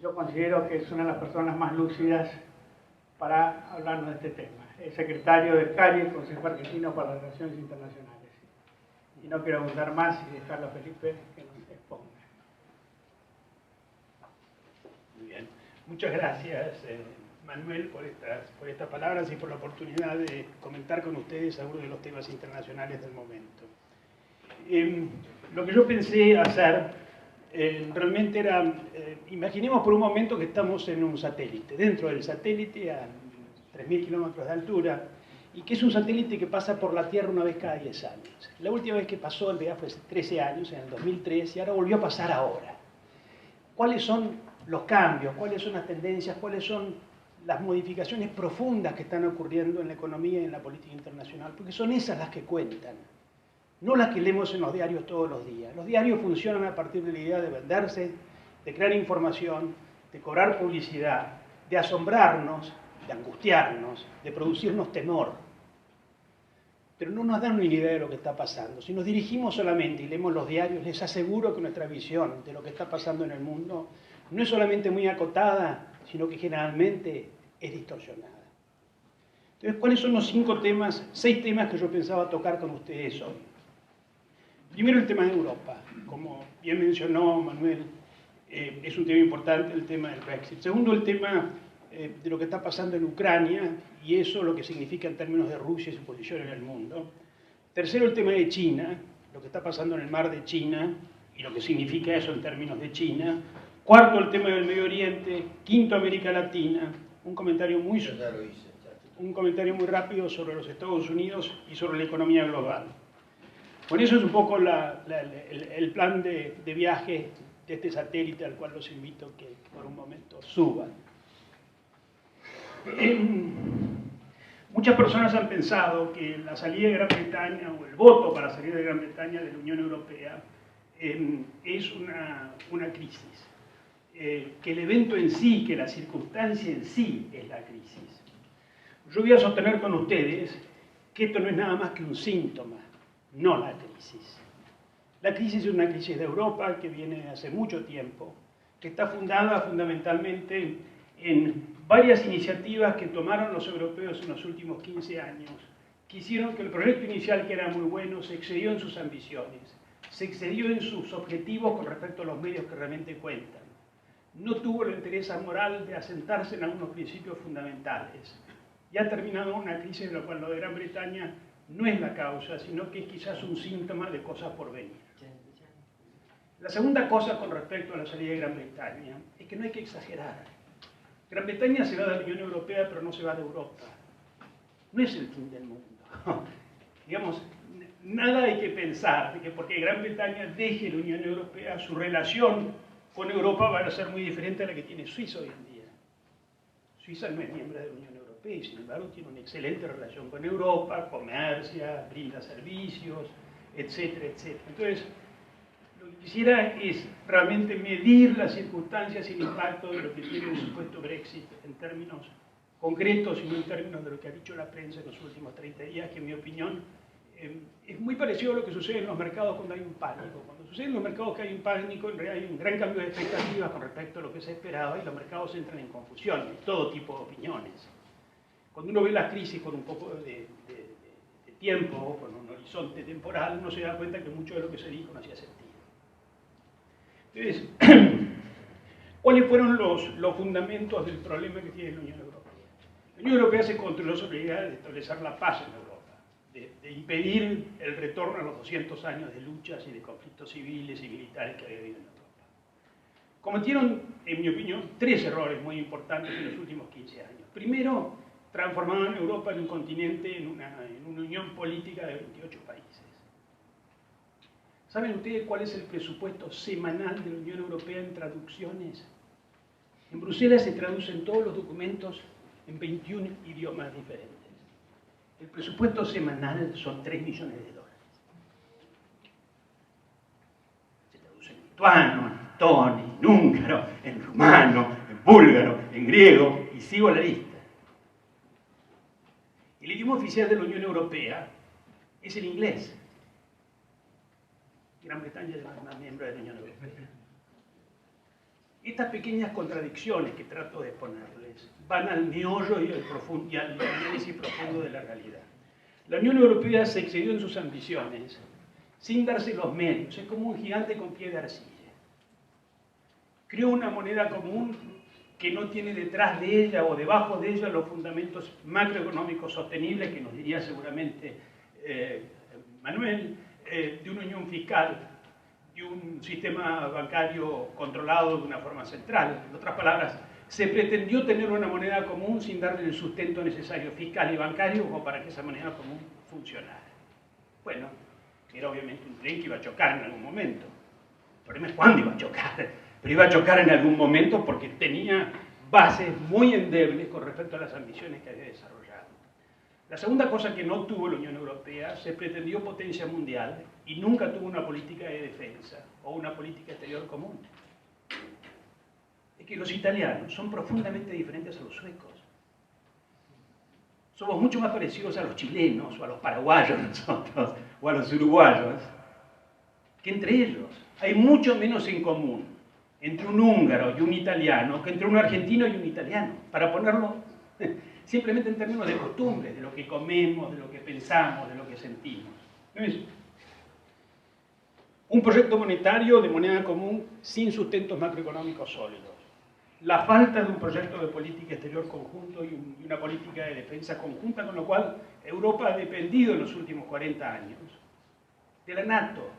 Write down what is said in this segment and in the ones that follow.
Yo considero que es una de las personas más lúcidas para hablarnos de este tema. Es secretario del CARI, el Consejo Argentino para las Relaciones Internacionales. Y no quiero abundar más y dejarlo a Felipe que nos exponga. Muy bien. Muchas gracias, Manuel, por estas palabras y por la oportunidad de comentar con ustedes algunos de los temas internacionales del momento. Lo que yo pensé hacer realmente era, imaginemos por un momento que estamos en un satélite, dentro del satélite a 3.000 kilómetros de altura, y que es un satélite que pasa por la Tierra una vez cada 10 años. La última vez que pasó, en realidad fue hace 13 años, en el 2003, y ahora volvió a pasar ahora. ¿Cuáles son los cambios? ¿Cuáles son las tendencias? ¿Cuáles son las modificaciones profundas que están ocurriendo en la economía y en la política internacional? Porque son esas las que cuentan, no las que leemos en los diarios todos los días. Los diarios funcionan a partir de la idea de venderse, de crear información, de cobrar publicidad, de asombrarnos, de angustiarnos, de producirnos temor. Pero no nos dan una idea de lo que está pasando. Si nos dirigimos solamente y leemos los diarios, les aseguro que nuestra visión de lo que está pasando en el mundo no es solamente muy acotada, sino que generalmente es distorsionada. Entonces, ¿cuáles son los 6 temas que yo pensaba tocar con ustedes hoy? Primero, el tema de Europa. Como bien mencionó Manuel, es un tema importante el tema del Brexit. Segundo, el tema de lo que está pasando en Ucrania y eso lo que significa en términos de Rusia y su posición en el mundo. Tercero, el tema de China, lo que está pasando en el mar de China y lo que significa eso en términos de China. Cuarto, el tema del Medio Oriente. Quinto, América Latina. Un comentario muy rápido sobre los Estados Unidos y sobre la economía global. Bueno, eso es un poco el plan de viaje de este satélite al cual los invito que por un momento suban. Muchas personas han pensado que la salida de Gran Bretaña o el voto para salir de Gran Bretaña de la Unión Europea es una crisis, que el evento en sí, que la circunstancia en sí es la crisis. Yo voy a sostener con ustedes que esto no es nada más que un síntoma, no la crisis. La crisis es una crisis de Europa que viene hace mucho tiempo, que está fundada fundamentalmente en varias iniciativas que tomaron los europeos en los últimos 15 años, que hicieron que el proyecto inicial, que era muy bueno, se excedió en sus ambiciones, se excedió en sus objetivos con respecto a los medios que realmente cuentan. No tuvo la entereza moral de asentarse en algunos principios fundamentales. Y ha terminado una crisis de la cual lo de Gran Bretaña no es la causa, sino que es quizás un síntoma de cosas por venir. La segunda cosa con respecto a la salida de Gran Bretaña es que no hay que exagerar. Gran Bretaña se va de la Unión Europea, pero no se va de Europa. No es el fin del mundo. Digamos, nada hay que pensar de que porque Gran Bretaña deje la Unión Europea, su relación con Europa va a ser muy diferente a la que tiene Suiza hoy en día. Suiza no es miembro de la Unión Europea y sin embargo tiene una excelente relación con Europa, comercia, brinda servicios, etcétera, etcétera. Entonces, lo que quisiera es realmente medir las circunstancias y el impacto de lo que tiene el supuesto Brexit en términos concretos y no en términos de lo que ha dicho la prensa en los últimos 30 días, que en mi opinión es muy parecido a lo que sucede en los mercados cuando hay un pánico. Cuando sucede en los mercados que hay un pánico, en realidad hay un gran cambio de expectativas con respecto a lo que se esperaba y los mercados entran en confusión, de todo tipo de opiniones. Cuando uno ve las crisis con un poco de tiempo, con un horizonte temporal, uno se da cuenta que mucho de lo que se dijo no hacía sentido. Entonces, ¿cuáles fueron los fundamentos del problema que tiene la Unión Europea? La Unión Europea se construyó sobre la idea de establecer la paz en Europa, de impedir el retorno a los 200 años de luchas y de conflictos civiles y militares que había habido en Europa. Cometieron, en mi opinión, 3 errores muy importantes en los últimos 15 años. Primero, transformaron Europa en un continente, en una unión política de 28 países. ¿Saben ustedes cuál es el presupuesto semanal de la Unión Europea en traducciones? En Bruselas se traducen todos los documentos en 21 idiomas diferentes. El presupuesto semanal son 3 millones de dólares. Se traduce en lituano, en letón, en húngaro, en rumano, en búlgaro, en griego, y sigo la lista. El idioma oficial de la Unión Europea es el inglés. Gran Bretaña es una miembro de la Unión Europea. Estas pequeñas contradicciones que trato de exponerles van al meollo y al análisis profundo de la realidad. La Unión Europea se excedió en sus ambiciones sin darse los medios, es como un gigante con pie de arcilla. Creó una moneda común que no tiene detrás de ella o debajo de ella los fundamentos macroeconómicos sostenibles, que nos diría seguramente Manuel, de una unión fiscal, de un sistema bancario controlado de una forma central. En otras palabras, se pretendió tener una moneda común sin darle el sustento necesario fiscal y bancario como para que esa moneda común funcionara. Bueno, era obviamente un tren que iba a chocar en algún momento. El problema es cuándo iba a chocar. Pero iba a chocar en algún momento porque tenía bases muy endebles con respecto a las ambiciones que había desarrollado. La segunda cosa que no tuvo la Unión Europea, se pretendió potencia mundial y nunca tuvo una política de defensa o una política exterior común. Es que los italianos son profundamente diferentes a los suecos. Somos mucho más parecidos a los chilenos o a los paraguayos nosotros, o a los uruguayos, que entre ellos. Hay mucho menos en común entre un húngaro y un italiano que entre un argentino y un italiano, para ponerlo simplemente en términos de costumbres, de lo que comemos, de lo que pensamos, de lo que sentimos. ¿No es? Un proyecto monetario de moneda común sin sustentos macroeconómicos sólidos. La falta de un proyecto de política exterior conjunto y una política de defensa conjunta, con lo cual Europa ha dependido en los últimos 40 años de la NATO.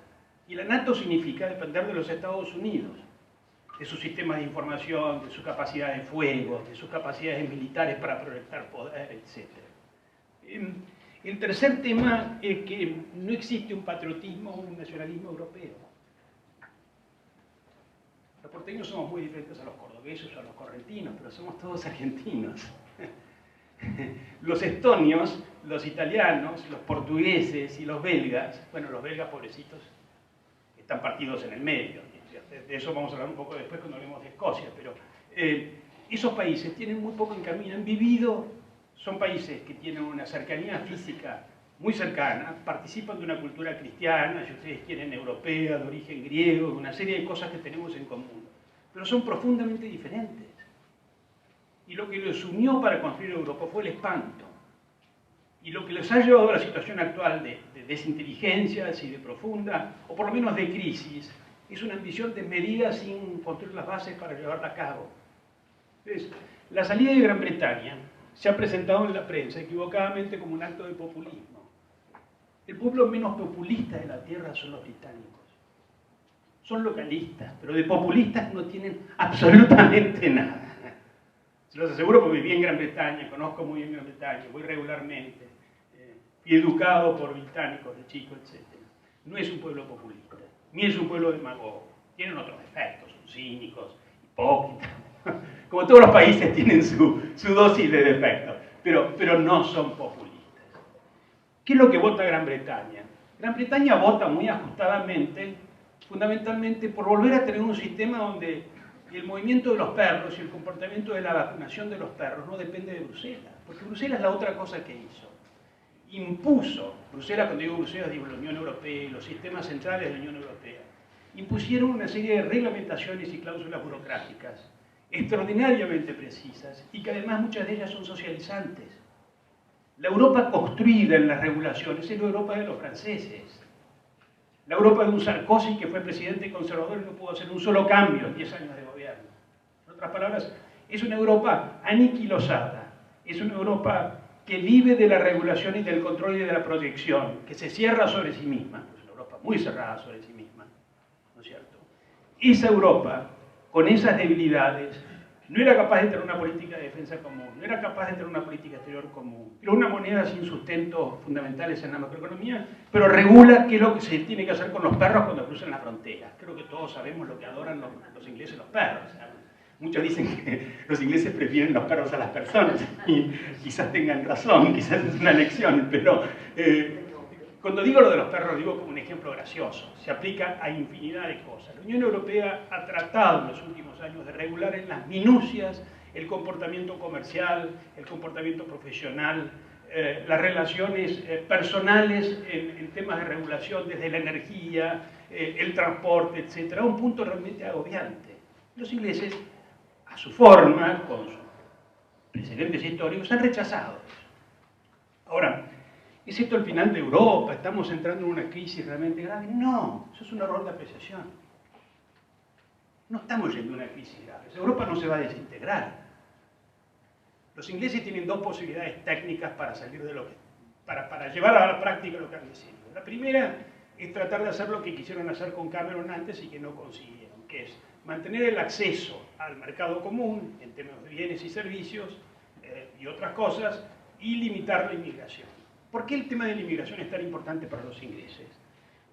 Y la NATO significa depender de los Estados Unidos, de su sistema de información, de su capacidad de fuego, de sus capacidades militares para proyectar poder, etc. El tercer tema es que no existe un patriotismo o un nacionalismo europeo. Los porteños somos muy diferentes a los cordobeses o a los correntinos, pero somos todos argentinos. Los estonios, los italianos, los portugueses y los belgas, bueno, los belgas pobrecitos están partidos en el medio. De eso vamos a hablar un poco después cuando hablemos de Escocia, pero esos países tienen muy poco en camino, han vivido, son países que tienen una cercanía física muy cercana, participan de una cultura cristiana, si ustedes quieren, europea, de origen griego, de una serie de cosas que tenemos en común, pero son profundamente diferentes. Y lo que los unió para construir Europa fue el espanto. Y lo que les ha llevado a la situación actual de desinteligencias y de profunda, o por lo menos de crisis, es una ambición desmedida sin construir las bases para llevarla a cabo. Entonces, la salida de Gran Bretaña se ha presentado en la prensa equivocadamente como un acto de populismo. El pueblo menos populista de la Tierra son los británicos. Son localistas, pero de populistas no tienen absolutamente nada. Se los aseguro porque viví en Gran Bretaña, conozco muy bien Gran Bretaña, voy regularmente, fui educado por británicos de chico, etc. No es un pueblo populista, ni es un pueblo demagogo. Tienen otros defectos, son cínicos, hipócritas. Como todos los países tienen su dosis de defectos, pero no son populistas. ¿Qué es lo que vota Gran Bretaña? Gran Bretaña vota muy ajustadamente, fundamentalmente por volver a tener un sistema donde el movimiento de los perros y el comportamiento de la vacunación de los perros no depende de Bruselas, porque Bruselas es la otra cosa que hizo. Impuso, Bruselas, cuando digo Bruselas digo la Unión Europea y los sistemas centrales de la Unión Europea, impusieron una serie de reglamentaciones y cláusulas burocráticas extraordinariamente precisas y que además muchas de ellas son socializantes. La Europa construida en las regulaciones es la Europa de los franceses. La Europa de un Sarkozy que fue presidente conservador y no pudo hacer un solo cambio en 10 años de gobierno. En otras palabras, es una Europa aniquilosada, es una Europa que vive de la regulación y del control y de la protección, que se cierra sobre sí misma, es una Europa muy cerrada sobre sí misma, ¿no es cierto? Esa Europa, con esas debilidades, no era capaz de tener una política de defensa común, no era capaz de tener una política exterior común, era una moneda sin sustentos fundamentales en la macroeconomía, pero regula qué es lo que se tiene que hacer con los perros cuando cruzan la frontera. Creo que todos sabemos lo que adoran los ingleses los perros. Muchos dicen que los ingleses prefieren los perros a las personas, y quizás tengan razón, quizás es una elección, pero cuando digo lo de los perros, digo como un ejemplo gracioso. Se aplica a infinidad de cosas. La Unión Europea ha tratado en los últimos años de regular en las minucias el comportamiento comercial, el comportamiento profesional, las relaciones personales en temas de regulación, desde la energía, el transporte, etc., a un punto realmente agobiante. Los ingleses, a su forma, con sus precedentes históricos, han rechazado eso. Ahora, ¿es esto el final de Europa? ¿Estamos entrando en una crisis realmente grave? No, eso es un error de apreciación. No estamos yendo a una crisis grave. Europa no se va a desintegrar. Los ingleses tienen dos posibilidades técnicas para salir de lo que, para llevar a la práctica lo que han decidido. La primera es tratar de hacer lo que quisieron hacer con Cameron antes y que no consiguieron, que es mantener el acceso al mercado común en términos de bienes y servicios y otras cosas, y limitar la inmigración. ¿Por qué el tema de la inmigración es tan importante para los ingleses?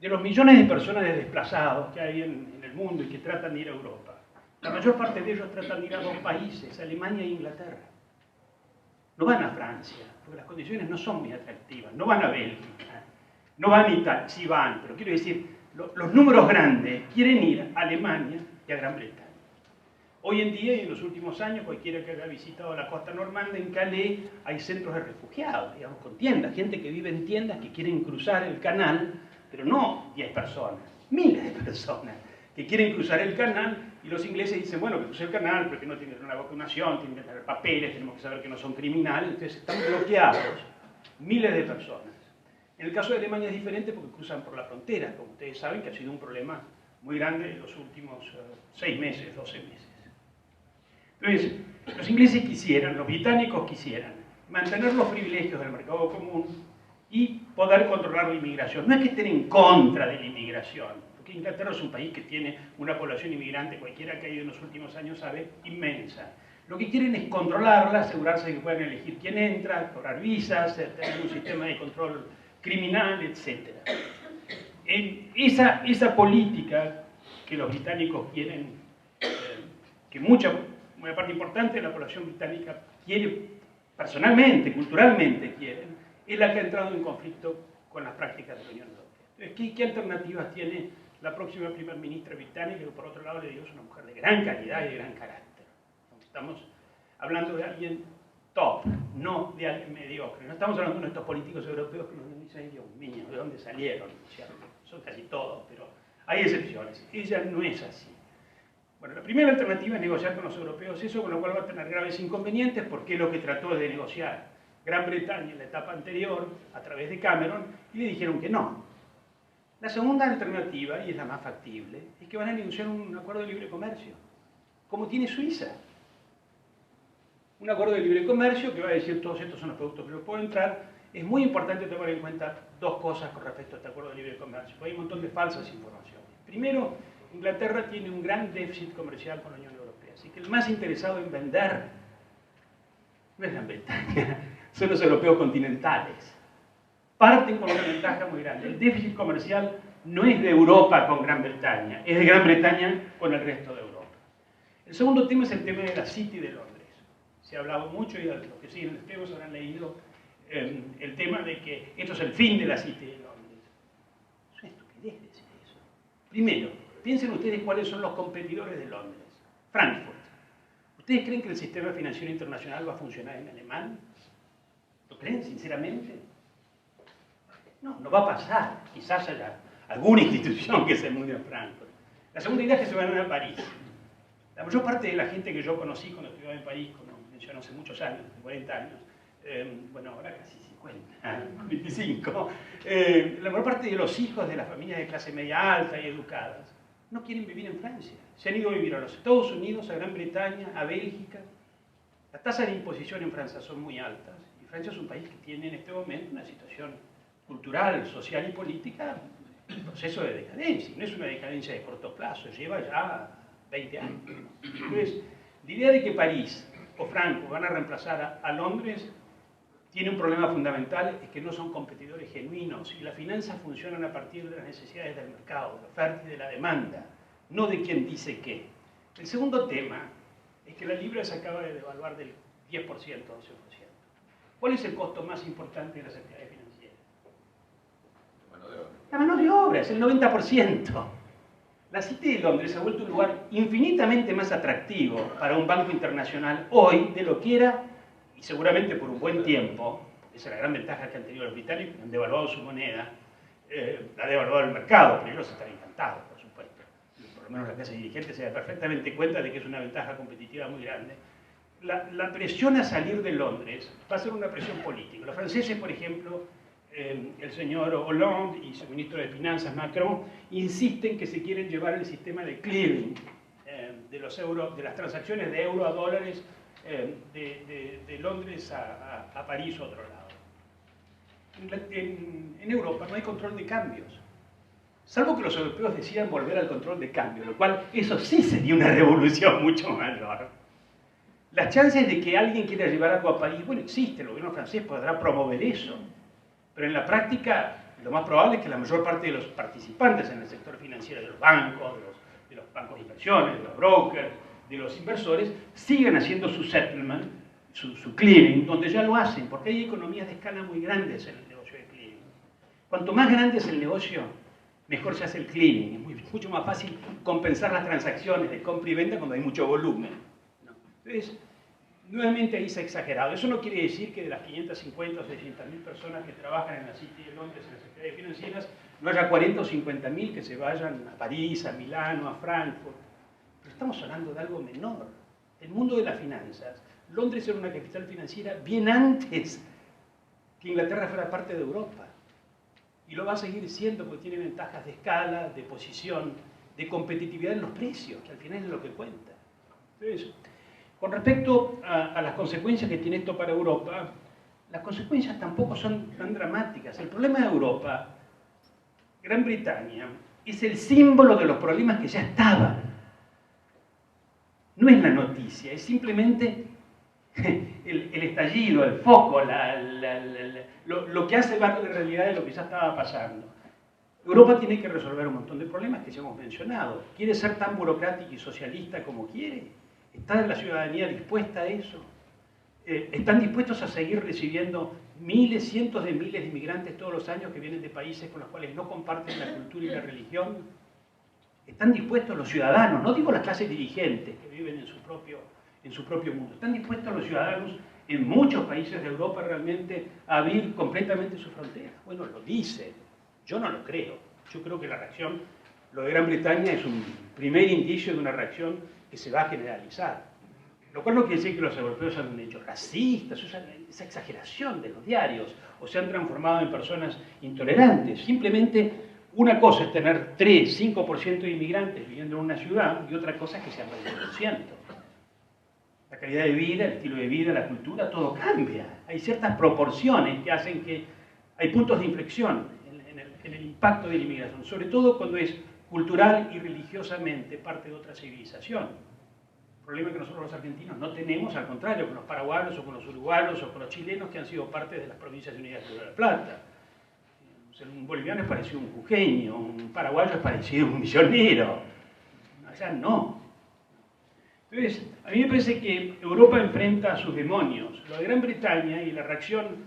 De los millones de personas desplazados que hay en el mundo y que tratan de ir a Europa, la mayor parte de ellos tratan de ir a dos países, Alemania e Inglaterra. No van a Francia, porque las condiciones no son muy atractivas, no van a Bélgica, no van a Italia, sí van, pero quiero decir, los números grandes quieren ir a Alemania y a Gran Bretaña. Hoy en día y en los últimos años, cualquiera que haya visitado la costa normanda, en Calais hay centros de refugiados, digamos, con tiendas, gente que vive en tiendas que quieren cruzar el canal, pero no 10 personas, miles de personas que quieren cruzar el canal, y los ingleses dicen, bueno, que cruce el canal, pero que no tienen una vacunación, tienen que tener papeles, tenemos que saber que no son criminales, entonces están bloqueados miles de personas. En el caso de Alemania es diferente porque cruzan por la frontera, como ustedes saben, que ha sido un problema muy grande en los últimos 6 meses, 12 meses. Entonces, los ingleses quisieran, los británicos quisieran, mantener los privilegios del mercado común y poder controlar la inmigración. No es que estén en contra de la inmigración, porque Inglaterra es un país que tiene una población inmigrante, cualquiera que ha ido en los últimos años sabe, inmensa. Lo que quieren es controlarla, asegurarse de que puedan elegir quién entra, cobrar visas, tener un sistema de control criminal, etc. Esa política que los británicos quieren, que una parte importante de la población británica quiere, personalmente, culturalmente quieren, es la que ha entrado en conflicto con las prácticas de la Unión Europea. Entonces, ¿qué alternativas tiene la próxima primer ministra británica? Que por otro lado le digo, es una mujer de gran calidad y de gran carácter. Estamos hablando de alguien top, no de alguien mediocre. No estamos hablando de estos políticos europeos que nos dicen, Dios mío, ¿de dónde salieron? Son casi todos, pero hay excepciones. Ella no es así. Bueno, la primera alternativa es negociar con los europeos eso, con lo cual va a tener graves inconvenientes, porque es lo que trató de negociar Gran Bretaña en la etapa anterior, a través de Cameron, y le dijeron que no. La segunda alternativa, y es la más factible, es que van a negociar un acuerdo de libre comercio, como tiene Suiza. Un acuerdo de libre comercio que va a decir todos estos son los productos que no pueden entrar. Es muy importante tomar en cuenta dos cosas con respecto a este acuerdo de libre comercio, porque hay un montón de falsas informaciones. Primero, Inglaterra tiene un gran déficit comercial con la Unión Europea, así que el más interesado en vender no es Gran Bretaña, son los europeos continentales. Parten con una ventaja muy grande. El déficit comercial no es de Europa con Gran Bretaña, es de Gran Bretaña con el resto de Europa. El segundo tema es el tema de la City de Londres. Se ha hablado mucho, y los que siguen los temas habrán leído el tema de que esto es el fin de la City de Londres. Es una estupidez decir eso. Primero, piensen ustedes cuáles son los competidores de Londres. Frankfurt. ¿Ustedes creen que el sistema financiero internacional va a funcionar en alemán? ¿Lo creen sinceramente? No, no va a pasar. Quizás haya alguna institución que se mude a Frankfurt. La segunda idea es que se van a París. La mayor parte de la gente que yo conocí cuando estudiaba en París, como mencioné hace muchos años, hace 40 años, bueno, ahora casi 50, 25, la mayor parte de los hijos de las familias de clase media alta y educadas no quieren vivir en Francia. Se han ido a vivir a los Estados Unidos, a Gran Bretaña, a Bélgica. Las tasas de imposición en Francia son muy altas y Francia es un país que tiene en este momento una situación cultural, social y política, un proceso de decadencia. No es una decadencia de corto plazo, lleva ya 20 años. Entonces, la idea de que París o Frankfurt van a reemplazar a Londres tiene un problema fundamental, es que no son competidores genuinos y las finanzas funcionan a partir de las necesidades del mercado, de la oferta y de la demanda, no de quien dice qué. El segundo tema es que la libra se acaba de devaluar del 10%, 12%. ¿Cuál es el costo más importante de las actividades financieras? La mano de obra, es el 90%. La City de Londres se ha vuelto un lugar infinitamente más atractivo para un banco internacional hoy de lo que era, y seguramente por un buen tiempo, porque esa es la gran ventaja que han tenido los británicos, que han devaluado su moneda, la ha devaluado el mercado, pero ellos están encantados, por supuesto. El lo menos la clase dirigente, se da perfectamente cuenta de que es una ventaja competitiva muy grande. La presión a salir de Londres va a ser una presión política. Los franceses, por ejemplo, el señor Hollande y su ministro de Finanzas, Macron, insisten que se quieren llevar el sistema de clearing de las transacciones de euro a dólares de Londres a París o a otro lado. En Europa no hay control de cambios, salvo que los europeos decidan volver al control de cambio, lo cual eso sí sería una revolución mucho mayor. Las chances de que alguien quiera llevar algo a París, bueno, existe, el gobierno francés podrá promover eso, pero en la práctica lo más probable es que la mayor parte de los participantes en el sector financiero, de los bancos, de los bancos de inversiones, de los brokers, de los inversores, sigan haciendo su settlement, su clearing, donde ya lo hacen, porque hay economías de escala muy grandes en el negocio de clearing. Cuanto más grande es el negocio, mejor se hace el clearing, es mucho más fácil compensar las transacciones de compra y venta cuando hay mucho volumen. Entonces, nuevamente ahí se ha exagerado. Eso no quiere decir que de las 550 o 600.000 personas que trabajan en la City de Londres, en las secretarías financieras, no haya 40 o 50.000 que se vayan a París, a Milano, a Frankfurt. Pero estamos hablando de algo menor. El mundo de las finanzas, Londres era una capital financiera bien antes que Inglaterra fuera parte de Europa. Y lo va a seguir siendo porque tiene ventajas de escala, de posición, de competitividad en los precios, que al final es lo que cuenta. Entonces, con respecto a las consecuencias que tiene esto para Europa, las consecuencias tampoco son tan dramáticas. El problema de Europa, Gran Bretaña, es el símbolo de los problemas que ya estaban. No es la noticia, es simplemente el estallido, el foco, lo que hace ver la realidad de lo que ya estaba pasando. Europa tiene que resolver un montón de problemas que ya hemos mencionado. ¿Quiere ser tan burocrática y socialista como quiere? ¿Está la ciudadanía dispuesta a eso? ¿Están dispuestos a seguir recibiendo miles, cientos de miles de inmigrantes todos los años que vienen de países con los cuales no comparten la cultura y la religión? ¿Están dispuestos los ciudadanos, no digo las clases dirigentes que viven en su propio mundo, están dispuestos los ciudadanos en muchos países de Europa realmente a abrir completamente sus fronteras? Bueno, lo dicen, yo no lo creo. Yo creo que la reacción, lo de Gran Bretaña es un primer indicio de una reacción que se va a generalizar. Lo cual no quiere decir que los europeos han hecho racistas, esa exageración de los diarios, o se han transformado en personas intolerantes. Simplemente una cosa es tener 3, 5% de inmigrantes viviendo en una ciudad y otra cosa es que sean 20%. La calidad de vida, el estilo de vida, la cultura, todo cambia. Hay ciertas proporciones que hacen que hay puntos de inflexión en el impacto de la inmigración, sobre todo cuando es cultural y religiosamente parte de otra civilización. El problema que nosotros los argentinos no tenemos, al contrario, con los paraguayos o con los uruguayos o con los chilenos que han sido parte de las provincias unidas de La Plata. Un boliviano es parecido a un jujeño, un paraguayo es parecido a un misionero. Allá no. Entonces, a mí me parece que Europa enfrenta a sus demonios. Lo de Gran Bretaña y la reacción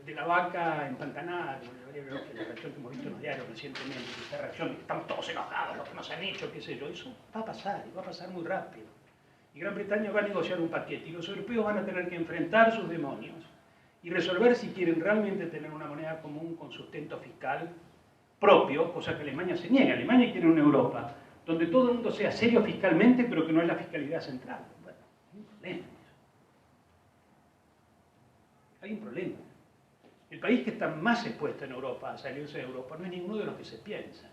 de la vaca empantanada, la reacción que hemos visto en los diarios recientemente, esta reacción de que estamos todos enojados, lo que nos han hecho, qué sé yo, eso va a pasar, y va a pasar muy rápido. Y Gran Bretaña va a negociar un paquete, y los europeos van a tener que enfrentar sus demonios y resolver si quieren realmente tener una moneda común con sustento fiscal propio, cosa que Alemania se niega. Alemania quiere una Europa donde todo el mundo sea serio fiscalmente, pero que no es la fiscalidad central. Bueno, hay un problema. Hay un problema. El país que está más expuesto en Europa a salirse de Europa no es ninguno de los que se piensa.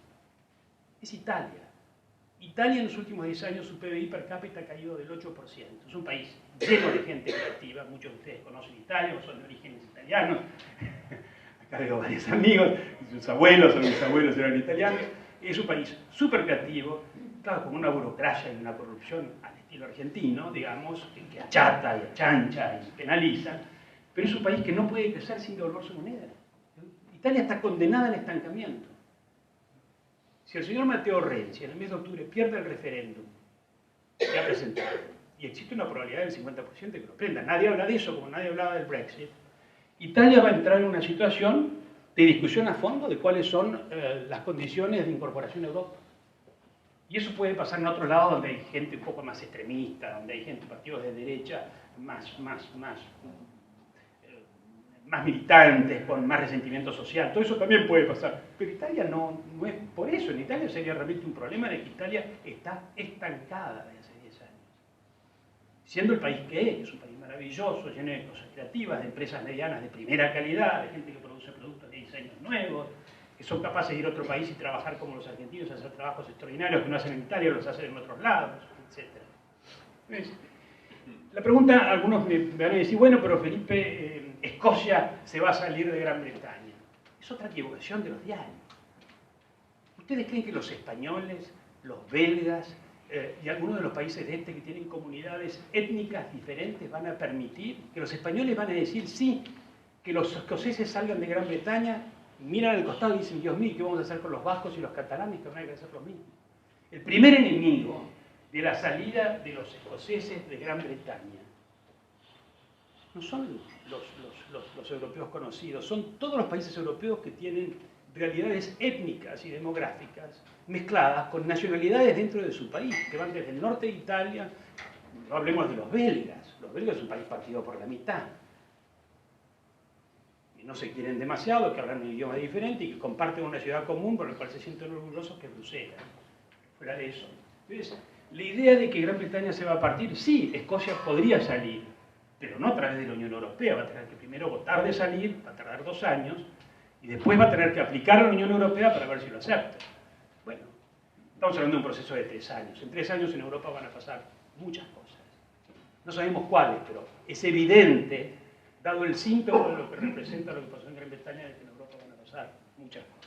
Es Italia. Italia en los últimos 10 años su PBI per cápita ha caído del 8%. Es un país lleno de gente creativa. Muchos de ustedes conocen Italia o son de orígenes italianos. Acá veo varios amigos, sus abuelos o mis abuelos eran italianos. Es un país súper creativo, claro, con una burocracia y una corrupción al estilo argentino, digamos, que achata y achancha y penaliza. Pero es un país que no puede crecer sin devolver su moneda. Italia está condenada al estancamiento. Si el señor Matteo Renzi en el mes de octubre pierde el referéndum que ha presentado, y existe una probabilidad del 50% de que lo prenda, nadie habla de eso, como nadie hablaba del Brexit, Italia va a entrar en una situación de discusión a fondo de cuáles son las condiciones de incorporación a Europa. Y eso puede pasar en otros lados donde hay gente un poco más extremista, donde hay gente, partidos de derecha, más más militantes, con más resentimiento social. Todo eso también puede pasar. Pero Italia no es por eso. En Italia sería realmente un problema de que Italia está estancada desde hace 10 años. Siendo el país que es un país maravilloso, lleno de cosas creativas, de empresas medianas de primera calidad, de gente que produce productos de diseños nuevos, que son capaces de ir a otro país y trabajar como los argentinos, hacer trabajos extraordinarios que no hacen en Italia, los hacen en otros lados, etc. ¿Ves? La pregunta, algunos me van a decir, bueno, pero Felipe, Escocia se va a salir de Gran Bretaña. Es otra equivocación de los diarios. ¿Ustedes creen que los españoles, los belgas y algunos de los países de este que tienen comunidades étnicas diferentes van a permitir que los españoles van a decir sí, que los escoceses salgan de Gran Bretaña, miran al costado y dicen, Dios mío, ¿qué vamos a hacer con los vascos y los catalanes que van a hacer lo mismo? El primer enemigo de la salida de los escoceses de Gran Bretaña no son los europeos conocidos, son todos los países europeos que tienen realidades étnicas y demográficas mezcladas con nacionalidades dentro de su país, que van desde el norte de Italia, no hablemos de los belgas es un país partido por la mitad, y no se quieren demasiado, que hablan un idioma diferente y que comparten una ciudad común por la cual se sienten orgullosos, que es Bruselas. Fuera de eso. Entonces, la idea de que Gran Bretaña se va a partir, sí, Escocia podría salir, pero no a través de la Unión Europea, va a tener que primero votar de salir, va a tardar 2 años, y después va a tener que aplicar a la Unión Europea para ver si lo acepta. Bueno, estamos hablando de un proceso de 3 años. En 3 años en Europa van a pasar muchas cosas. No sabemos cuáles, pero es evidente, dado el síntoma de lo que representa lo que pasó en Gran Bretaña, de que en Europa van a pasar muchas cosas.